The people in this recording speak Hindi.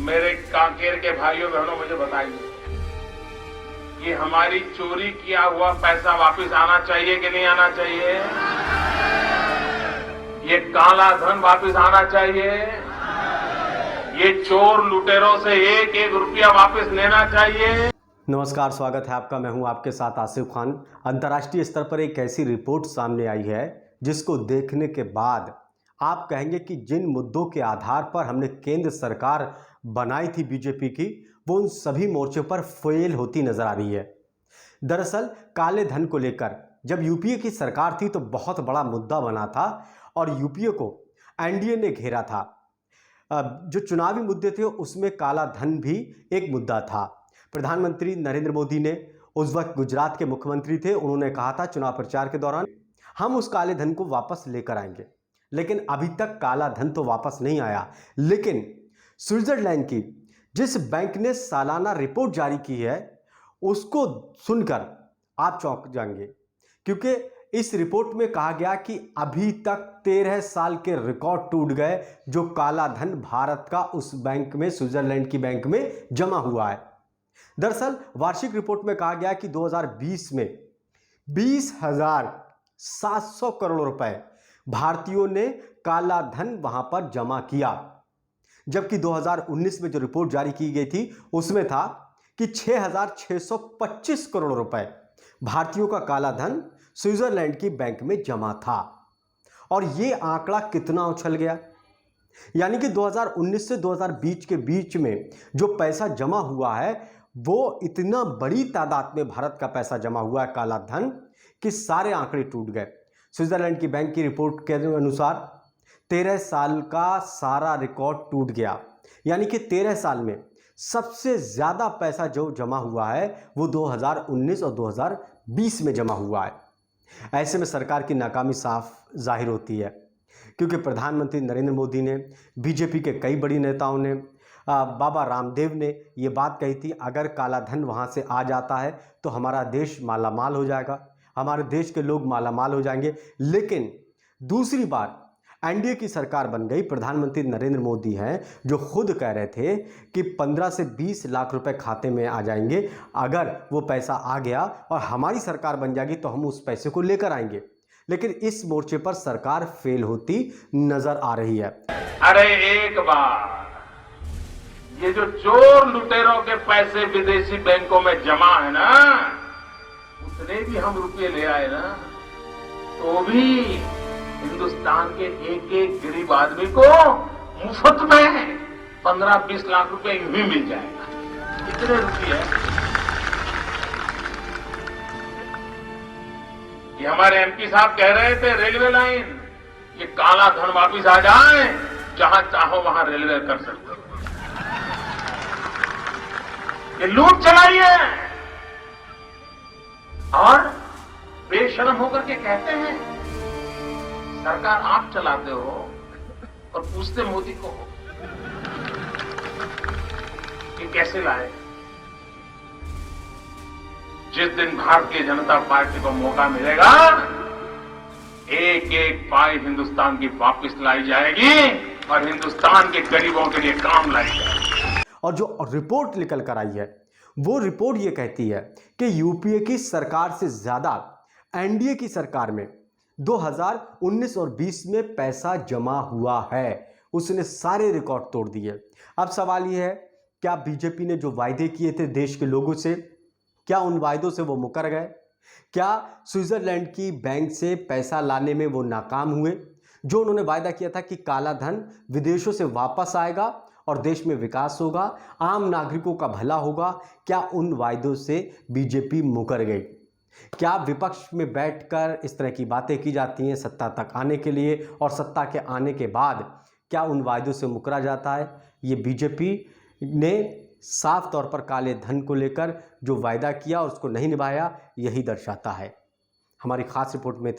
मेरे कांकेर के भाइयों बहनों, मुझे बताइए, ये हमारी चोरी किया हुआ पैसा वापस आना चाहिए कि नहीं आना चाहिए? ये काला धन वापस आना चाहिए? ये चोर लुटेरों से एक एक रुपया वापस लेना चाहिए? नमस्कार, स्वागत है आपका। मैं हूं आपके साथ आसिफ खान। अंतर्राष्ट्रीय स्तर पर एक ऐसी रिपोर्ट सामने आई है जिसको देखने के बाद आप कहेंगे कि जिन मुद्दों के आधार पर हमने केंद्र सरकार बनाई थी बीजेपी की, वो उन सभी मोर्चों पर फेल होती नजर आ रही है। दरअसल काले धन को लेकर जब यूपीए की सरकार थी तो बहुत बड़ा मुद्दा बना था और यूपीए को एनडीए ने घेरा था। जो चुनावी मुद्दे थे उसमें काला धन भी एक मुद्दा था। प्रधानमंत्री नरेंद्र मोदी ने उस वक्त गुजरात के मुख्यमंत्री थे, उन्होंने कहा था चुनाव प्रचार के दौरान हम उस काले धन को वापस लेकर आएंगे, लेकिन अभी तक काला धन तो वापस नहीं आया। लेकिन स्विट्जरलैंड की जिस बैंक ने सालाना रिपोर्ट जारी की है उसको सुनकर आप चौंक जाएंगे, क्योंकि इस रिपोर्ट में कहा गया कि अभी तक 13 साल के रिकॉर्ड टूट गए जो काला धन भारत का उस बैंक में, स्विट्जरलैंड की बैंक में जमा हुआ है। दरअसल वार्षिक रिपोर्ट में कहा गया कि 2020 में 20,700 करोड़ रुपए भारतीयों ने काला धन वहां पर जमा किया, जबकि 2019 में जो रिपोर्ट जारी की गई थी उसमें था कि 6,625 करोड़ रुपए भारतीयों का काला धन स्विट्जरलैंड की बैंक में जमा था। और यह आंकड़ा कितना उछल गया, यानी कि 2019 से 2020 के बीच में जो पैसा जमा हुआ है वो इतना बड़ी तादाद में भारत का पैसा जमा हुआ है काला धन कि सारे आंकड़े टूट गए। स्विट्जरलैंड की बैंक की रिपोर्ट के अनुसार 13 साल का सारा रिकॉर्ड टूट गया, यानी कि 13 साल में सबसे ज्यादा पैसा जो जमा हुआ है वो 2019 और 2020 में जमा हुआ है। ऐसे में सरकार की नाकामी साफ जाहिर होती है, क्योंकि प्रधानमंत्री नरेंद्र मोदी ने, बीजेपी के कई बड़ी नेताओं ने, बाबा रामदेव ने ये बात कही थी, अगर काला धन वहाँ से आ जाता है तो हमारा देश मालामाल हो जाएगा, हमारे देश के लोग मालामाल हो जाएंगे। लेकिन दूसरी बार एनडीए की सरकार बन गई, प्रधानमंत्री नरेंद्र मोदी हैं जो खुद कह रहे थे कि 15 से 20 लाख रुपए खाते में आ जाएंगे अगर वो पैसा आ गया और हमारी सरकार बन जाएगी तो हम उस पैसे को लेकर आएंगे। लेकिन इस मोर्चे पर सरकार फेल होती नजर आ रही है। अरे एक बार ये जो चोर लुटेरों के पैसे विदेशी बैंकों में जमा है ना, उतने भी हम रुपये ले आए ना तो भी हिंदुस्तान के एक एक गरीब आदमी को मुफ्त में 15-20 लाख रुपए यूं ही मिल जाएगा। कितने रुपये? ये हमारे एमपी साहब कह रहे थे रेलवे लाइन, ये काला धन वापिस आ जाए, जहां चाहो वहां रेलवे कर सकते हो। ये लूट चलाई है और बेशर्म होकर के कहते हैं सरकार आप चलाते हो और पूछते मोदी को कि कैसे लाए। जिस दिन भारतीय जनता पार्टी को मौका मिलेगा एक एक पाई हिंदुस्तान की वापस लाई जाएगी और हिंदुस्तान के गरीबों के लिए काम लाई जाएगी। और जो रिपोर्ट निकल कर आई है वो रिपोर्ट ये कहती है कि यूपीए की सरकार से ज्यादा एनडीए की सरकार में 2019 और 20 में पैसा जमा हुआ है। उसने सारे रिकॉर्ड तोड़ दिए। अब सवाल यह है, क्या बीजेपी ने जो वायदे किए थे देश के लोगों से, क्या उन वायदों से वो मुकर गए? क्या स्विट्जरलैंड की बैंक से पैसा लाने में वो नाकाम हुए? जो उन्होंने वायदा किया था कि काला धन विदेशों से वापस आएगा और देश में विकास होगा, आम नागरिकों का भला होगा, क्या उन वायदों से बीजेपी मुकर गई? क्या विपक्ष में बैठकर इस तरह की बातें की जाती हैं सत्ता तक आने के लिए, और सत्ता के आने के बाद क्या उन वायदों से मुकरा जाता है? ये बीजेपी ने साफ तौर पर काले धन को लेकर जो वायदा किया और उसको नहीं निभाया, यही दर्शाता है। हमारी खास रिपोर्ट में इतना ही।